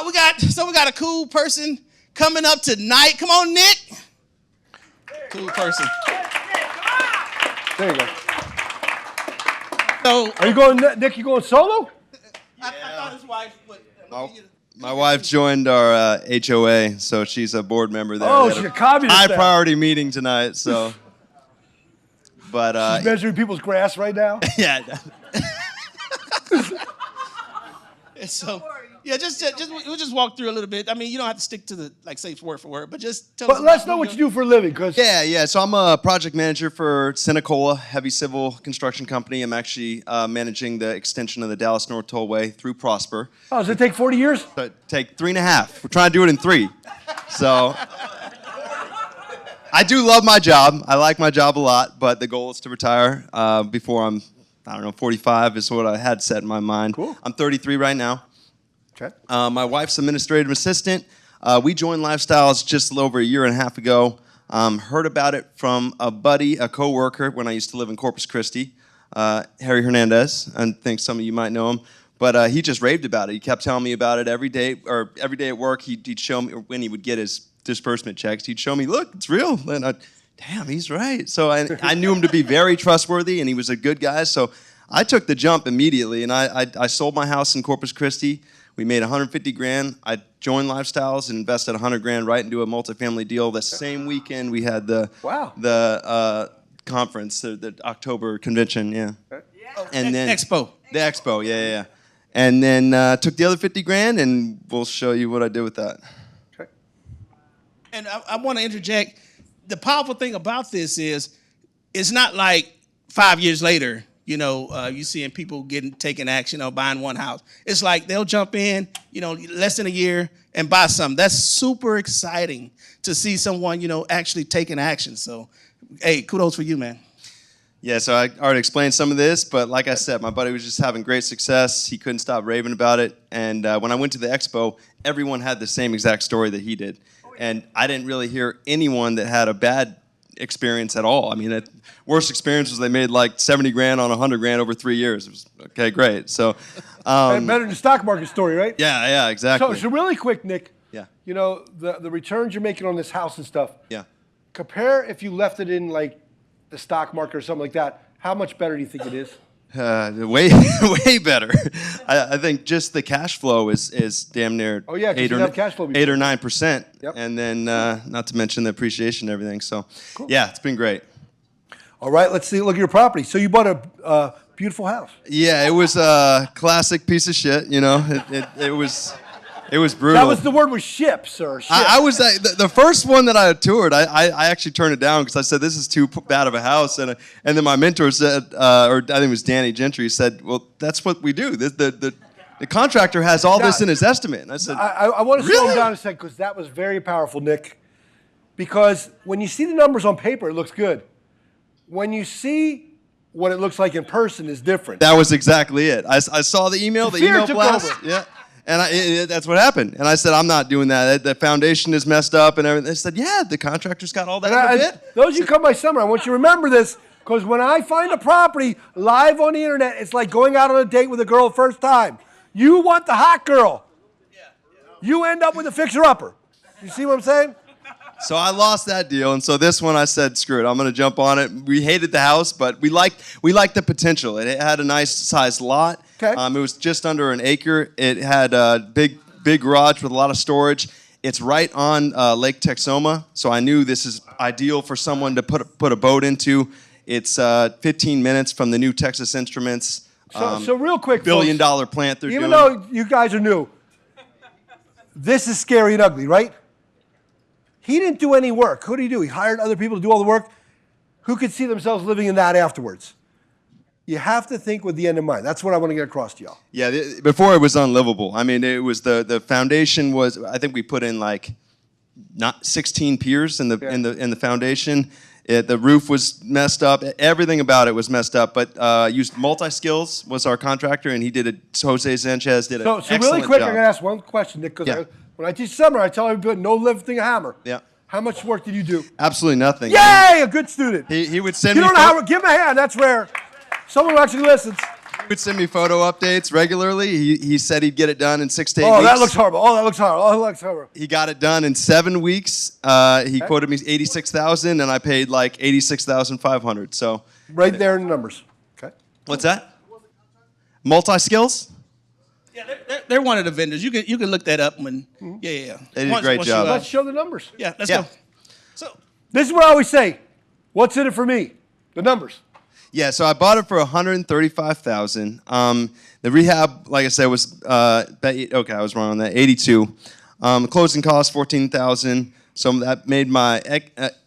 We got a cool person coming up tonight. Come on, Nick. Cool person. There you go. So, are you going, Nick? You going solo? I thought his wife would. My wife joined our HOA, so she's a board member there. Oh, she's a communist. High priority meeting tonight, so. But she's measuring people's grass right now. Yeah. So, yeah, we'll just walk through a little bit. I mean, you don't have to stick to the say word for word, but just tell us. But let's know what you do for a living, cause yeah. So I'm a project manager for Senecola Heavy Civil Construction Company. I'm actually managing the extension of the Dallas North Tollway through Prosper. Oh, does it take 40 years? So take 3.5. We're trying to do it in 3. So I do love my job. I like my job a lot, but the goal is to retire before I'm 45 is what I had set in my mind. Cool. I'm 33 right now. Okay. My wife's administrative assistant. We joined Lifestyles just a little over a year and a half ago. Heard about it from a buddy, a coworker, when I used to live in Corpus Christi, Harry Hernandez. I think some of you might know him. But he just raved about it. He kept telling me about it every day at work. He'd show me when he would get his disbursement checks. He'd show me, look, it's real. And damn, he's right. So I knew him to be very trustworthy, and he was a good guy. So I took the jump immediately, and I sold my house in Corpus Christi. We made $150,000. I joined Lifestyles and invested $100,000 right into a multifamily deal. The same weekend we had the conference, the October convention, yeah. And then Expo. The Expo, yeah. And then took the other $50,000, and we'll show you what I did with that. Okay. And I want to interject. The powerful thing about this is, it's not like 5 years later, you seeing people taking action or buying one house. It's like they'll jump in, less than a year and buy something. That's super exciting to see someone, actually taking action. So, hey, kudos for you, man. Yeah, so I already explained some of this, but like I said, my buddy was just having great success. He couldn't stop raving about it. And when I went to the expo, everyone had the same exact story that he did. And I didn't really hear anyone that had a bad experience at all. I mean, the worst experience was they made like $70,000 on $100,000 over 3 years. It was okay, great. So better than the stock market story, right? Yeah, exactly. So really quick, Nick. Yeah. The returns you're making on this house and stuff. Yeah. Compare if you left it in like the stock market or something like that. How much better do you think it is? Way better. I think just the cash flow is damn near 8 or 9%. Yep. And then not to mention the appreciation and everything. So cool. Yeah, it's been great. All right, let's see. Look at your property. So you bought a beautiful house. Yeah, it was a classic piece of shit. It was brutal. That was the word was ship, sir. Ship. I was the first one that I toured. I actually turned it down because I said this is too bad of a house, and then my mentor said, or I think it was Danny Gentry, said, "Well, that's what we do. The contractor has all this in his estimate." And I said, "I want to slow down a second because that was very powerful, Nick. Because when you see the numbers on paper, it looks good. When you see what it looks like in person, is different." That was exactly it. I saw the email blast. Yeah. And that's what happened. And I said, I'm not doing that. The foundation is messed up and everything. They said, yeah, the contractor's got all that in the bid. Those of you come by summer, I want you to remember this, because when I find a property live on the internet, it's like going out on a date with a girl first time. You want the hot girl. You end up with a fixer-upper. You see what I'm saying? So I lost that deal, and so this one I said, screw it, I'm going to jump on it. We hated the house, but we liked the potential. It had a nice sized lot. Okay. It was just under an acre. It had a big garage with a lot of storage. It's right on Lake Texoma, so I knew this is ideal for someone to put a boat into. It's 15 minutes from the new Texas Instruments. So real quick, $1 billion plant they're doing. Even though you guys are new, this is scary and ugly, right? He didn't do any work. Who did he do? He hired other people to do all the work. Who could see themselves living in that afterwards? You have to think with the end in mind. That's what I want to get across to y'all. Yeah, before it was unlivable. I mean, it was the foundation was. I think we put in like not 16 piers in the foundation. The roof was messed up. Everything about it was messed up. But used Multi-Skills was our contractor, and he did it. Jose Sanchez did an excellent really quick, job. I'm gonna ask one question, Nick, because when I teach summer, I tell everybody no lifting a hammer. Yeah. How much work did you do? Absolutely nothing. Yay, a good student. He would send me. You don't know how. Give him a hand. That's rare. Someone who actually listens. would send me photo updates regularly. He said he'd get it done in 6 to 8 Oh, weeks. that looks horrible. Oh, that looks horrible. Oh, that looks horrible. He got it done in 7 weeks. He quoted me 86,000, and I paid like 86,500. So Right there in the numbers. Okay. what's that? Multi skills. Yeah, they're one of the vendors. You can look that up when. Yeah. They did a great Once job. you, Let's show the numbers. yeah, let's Yeah. go. So This is what I always say. What's in it for me? The numbers. Yeah, so I bought it for 135,000. The rehab, like I said, was okay. I was wrong on that. 82. The closing cost 14,000. So that made my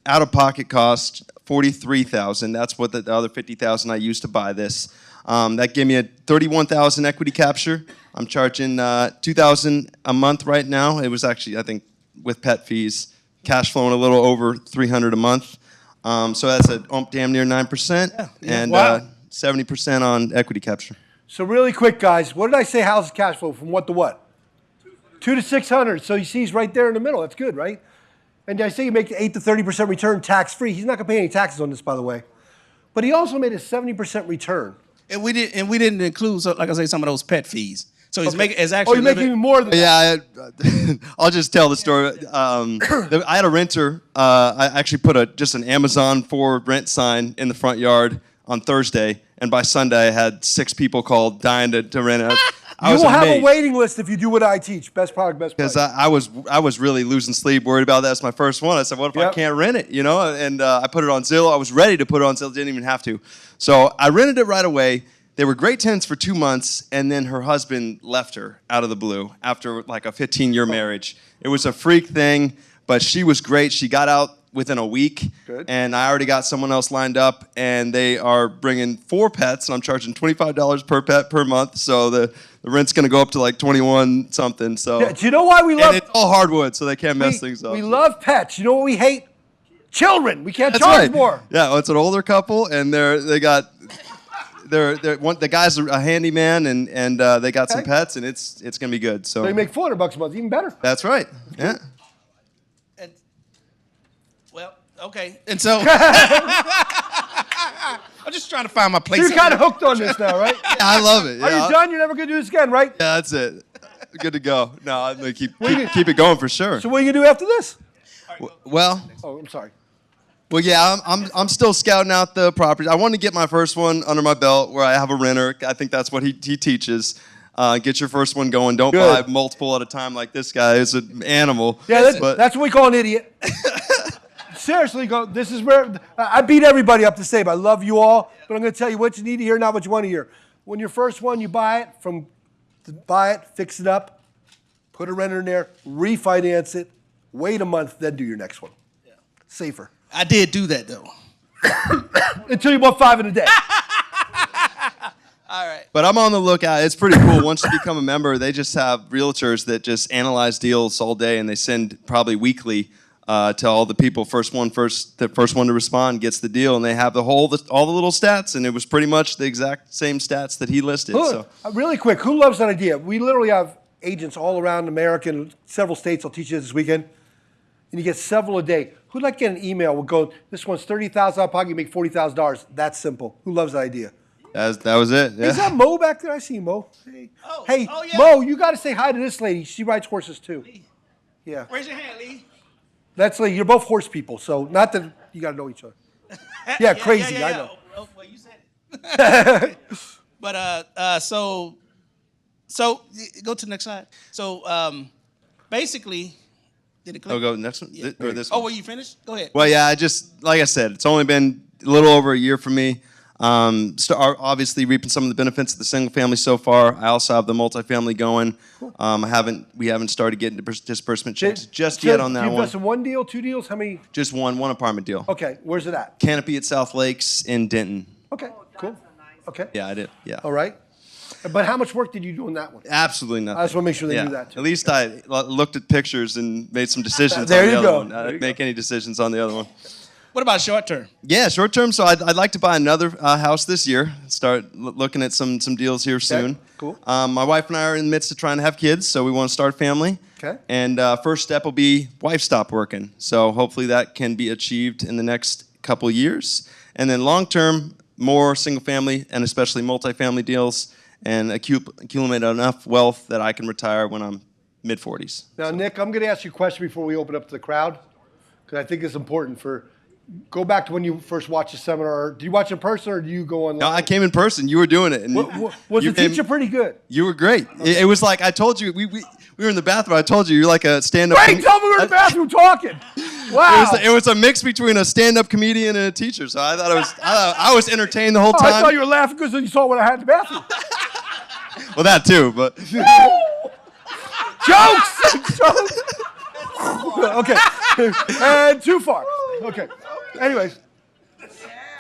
out-of-pocket cost 43,000. That's what the other 50,000 I used to buy this. That gave me a 31,000 equity capture. I'm charging 2,000 a month right now. It was actually, I think, with pet fees, cash flowing a little over 300 a month. So that's a damn near 9%, and Wow. 70% on equity capture. So really quick, guys, what did I say house's cash flow from what to what? 2 to 600. So you see he's right there in the middle. That's good, right? And I say you make the 8 to 30% return tax-free. He's not going to pay any taxes on this, by the way. But he also made a 70% return. and we didn't include, so, like I say, some of those pet fees. So he's making it's Oh, actually you're making even more than that. Yeah, I'll just tell the story. I had a renter. I actually put just an Amazon for rent sign in the front yard on Thursday, and by Sunday I had 6 people called dying to rent it. I You was will have a amazed. waiting list if you do what I teach. Best product, best price. Because I was really losing sleep, worried about that. It's my first one. I said, what if I Yep. can't rent it? You know, and I put it on Zillow. I was ready to put it on Zillow, didn't even have to. So I rented it right away. They were great tenants for 2 months, and then her husband left her out of the blue after like a 15-year marriage. It was a freak thing, but she was great. She got out within a week, Good. and I already got someone else lined up, and they are bringing 4 pets, and I'm charging $25 per pet per month. So the rent's going to go up to like 21 something. So Yeah, do you know why we love and it's all hardwood, so they can't mess things up. We love pets. You know what we hate? Children. We can't That's charge right. more. Yeah, well, it's an older couple, and the guy's a handyman, and they got some Okay. pets, and it's gonna be good. So They make $400 a month, even better. that's right. Yeah. And, well, okay. And so I'm just trying to find my place. So you're kind of hooked on this now, right? I love it. Are Yeah. you done? You're never going to do this again, right? Yeah, that's it. Good to go. No, I'm gonna keep it going for sure. So what are you going to do after this? Well, Oh, I'm sorry. yeah, I'm still scouting out the properties. I want to get my first one under my belt where I have a renter. I think that's what he teaches. Get your first one going. Don't Good. buy multiple at a time like this guy is an animal. Yeah, But- that's what we call an idiot. Seriously, this is where I beat everybody up to say, but I love you all. But I'm going to tell you what you need to hear, not what you want to hear. When your first one, you buy it, fix it up, put a renter in there, refinance it, wait a month, then do your next one. Yeah. Safer. I did do that though. Until you bought 5 in a day. All right. But I'm on the lookout. It's pretty cool. Once you become a member, they just have realtors that just analyze deals all day, and they send probably weekly to all the people. The first one to respond gets the deal, and they have all the little stats, and it was pretty much the exact same stats that he listed. So Really quick, who loves that idea? We literally have agents all around America and several states. I'll teach you this weekend. And you get several a day. Who'd like to get an email? We'll go, this one's $30,000 out of pocket, you make $40,000. That's simple. Who loves that idea? that was it. Yeah. Is that Mo back there? I see Mo. Hey, Oh, hey oh, yeah. Mo, you got to say hi to this lady. She rides horses too. Yeah. Raise your hand, Lee. That's like, you're both horse people, so not that you got to know each other. Yeah, crazy, I know. Oh, well, you said it. But so go to the next slide. So basically, did it click? I'll go next one. Yeah. Or this Oh, one. were you finished? Go ahead. Well, yeah, like I said, it's only been a little over a year for me. Obviously reaping some of the benefits of the single family so far. I also have the multifamily going. We haven't started getting disbursement checks just yet on that You've one. invested one deal, 2 deals? How many? Just one apartment deal. Okay, where's it at? Canopy at South Lakes in Denton. Okay, cool. Okay. Yeah, I did. Yeah. All right. But how much work did you do on that one? Absolutely nothing. I just want to make sure they do that too. At least I looked at pictures and made some decisions There on the you other go. one. I There you didn't make any decisions on the other one. What about short term? Yeah, short term. So I'd like to buy another house this year. Start looking at some deals here soon. cool. My wife and I are in the midst of trying to have kids, so we want to start a family. Okay. And first step will be wife stop working. So hopefully that can be achieved in the next couple years. And then long term, more single family and especially multifamily deals, and accumulate enough wealth that I can retire when I'm mid-40s. Now, Nick, I'm going to ask you a question before we open up to the crowd, because I think it's important go back to when you first watched the seminar. Did you watch in person or do you go online? No, I came in person. You were doing it. And was the teacher pretty good? You were great. Okay. It was like I told you, we were in the bathroom. I told you, you're like a stand-up. Wait, tell me we're in the bathroom talking. Wow. It was a mix between a stand-up comedian and a teacher. So I thought I was entertained the whole time. I thought you were laughing because you saw what I had in the bathroom. Well, that too, but. Jokes! Okay. And too far. Okay. Anyways,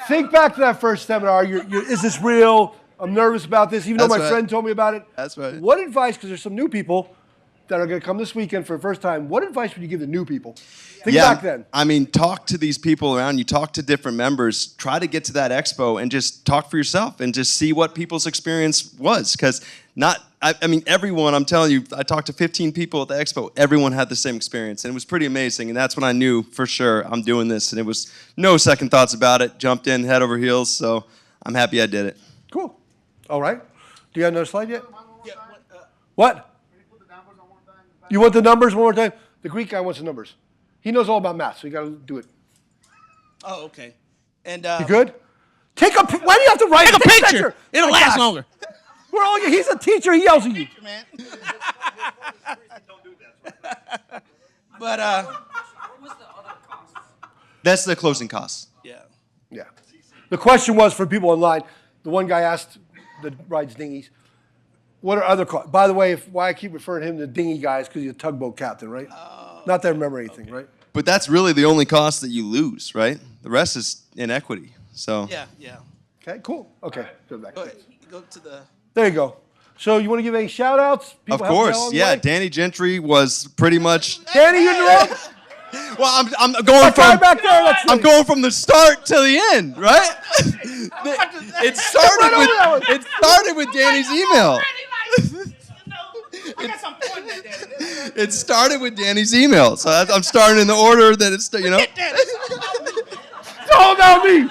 think back to that first seminar. Is this real? I'm nervous about this, even though my friend told me about it. That's right. What advice, because there's some new people that are going to come this weekend for the first time, what advice would you give the new people? Think back then. I mean, talk to these people around you, talk to different members, try to get to that expo and just talk for yourself and just see what people's experience was. Because I mean, everyone, I'm telling you, I talked to 15 people at the expo, everyone had the same experience, and it was pretty amazing, and that's when I knew for sure I'm doing this, and it was no second thoughts about it, jumped in head over heels, so I'm happy I did it. Cool. All right. Do you have another slide yet? Yeah, What? You want the numbers one more time? The Greek guy wants the numbers. He knows all about math, so you got to do it. Oh, okay. And You good? Why do you have to write? Take a picture. It'll last longer. He's a teacher. He yells at you. Man. But That's the closing costs. yeah. Yeah. The question was for people online. The one guy asked that rides dinghies, what are other costs? By the way, why I keep referring to him to dinghy guys because he's a tugboat captain, right? Not that I remember anything, right? But that's really the only cost that you lose, right? The rest is inequity. So Yeah. Okay, cool. Okay, go back. Go ahead. Go to the. There you go. So you want to give any shout outs? of course, yeah. Danny Gentry was pretty much. Danny, you're in the wrong. Well, I'm going from. Back there, I'm going from the start to the end, right? It started with Danny's email. It started with Danny's email, so I'm starting in the order that it's, It's all about me.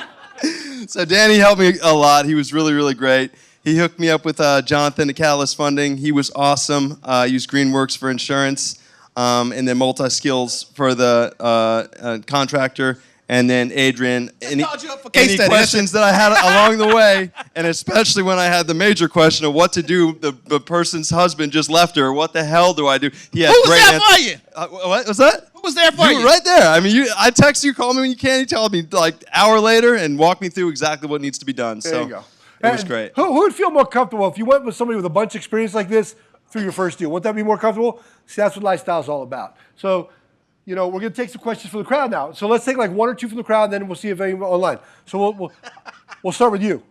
So Danny helped me a lot. He was really, really great. He hooked me up with Jonathan at Catalyst Funding. He was awesome. Used Greenworks for insurance, and then Multi-Skills for the contractor. And then Adrian, any questions that I had along the way, and especially when I had the major question of what to do, the person's husband just left her. What the hell do I do? He had Who was there for you? What was that? Who was there for you? You were right there. I mean, I text you, call me when you can. You tell me like an hour later and walk me through exactly what needs to be done. There you go. It was great. Who would feel more comfortable if you went with somebody with a bunch of experience like this through your first deal? Wouldn't that be more comfortable? See, that's what lifestyle is all about. So, we're going to take some questions from the crowd now. So let's take like one or two from the crowd, and then we'll see if anyone online. So we'll start with you.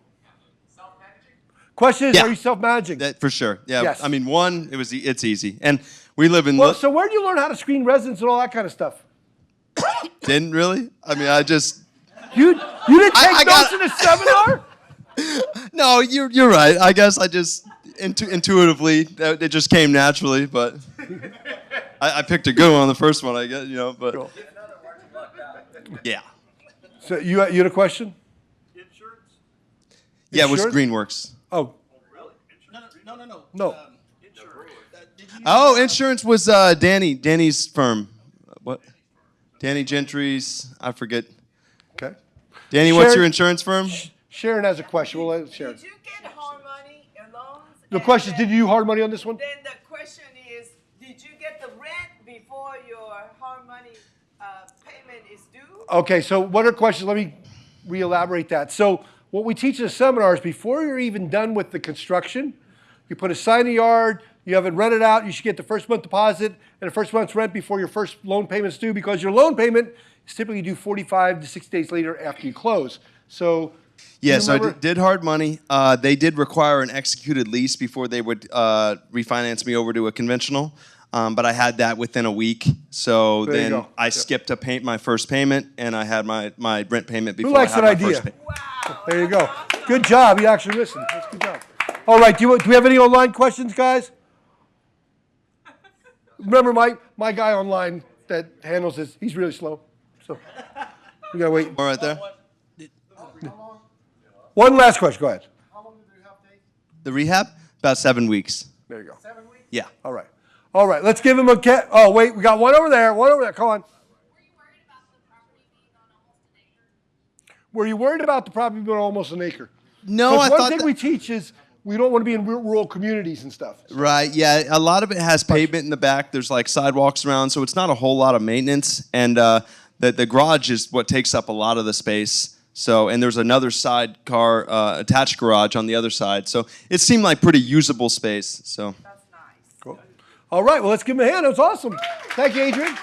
Self-managing? Question is, are you self-managing? For sure. Yeah. Yes. I mean, it's easy, and we live in. So where did you learn how to screen residents and all that kind of stuff? Didn't really. I mean, I just. You didn't take notes in a seminar? No, you're right. I guess I just intuitively it just came naturally, but. I picked a good one on the first one, I guess, but cool. Yeah. So you had a question? Insurance? Yeah, it was Greenworks. Oh. Really? No. Insurance. Insurance was Danny's firm. What? Danny Gentry's. I forget. Okay. Danny, what's your insurance firm? Sharon has a question. We'll let Sharon. Did you get hard money loans? The question is, did you do hard money on this one? Then the question is, did you get the rent before your hard money payment is due? Okay, so what are questions? Let me re-elaborate that. So what we teach in the seminar is before you're even done with the construction, you put a sign in the yard, you have it rented out, you should get the first month deposit and the first month's rent before your first loan payment's due, because your loan payment is typically due 45 to 60 days later after you close. So yeah, so I did hard money. They did require an executed lease before they would refinance me over to a conventional. But I had that within a week. So then I skipped my first payment, and I had my rent payment before I had my first payment. Wow. there you go. Good job. You actually listened. That's a good job. All right. Do we have any online questions, guys? Remember my guy online that handles this, he's really slow. So we got to wait. All right there. One last question. Go ahead. The rehab, about 7 weeks. There you go. Yeah. All right. All right. Let's give him a cat. Oh, wait. We got one over there. One over there. Come on. Were you worried about the property being almost an acre? No, I one thought thing that- we teach is we don't want to be in rural communities and stuff. Right, yeah. A lot of it has pavement in the back. There's like sidewalks around, so it's not a whole lot of maintenance. And the garage is what takes up a lot of the space. So, and there's another sidecar attached garage on the other side. So it seemed like pretty usable space. So. That's nice. Cool. All right. Well, let's give him a hand. That was awesome. Thank you, Adrian.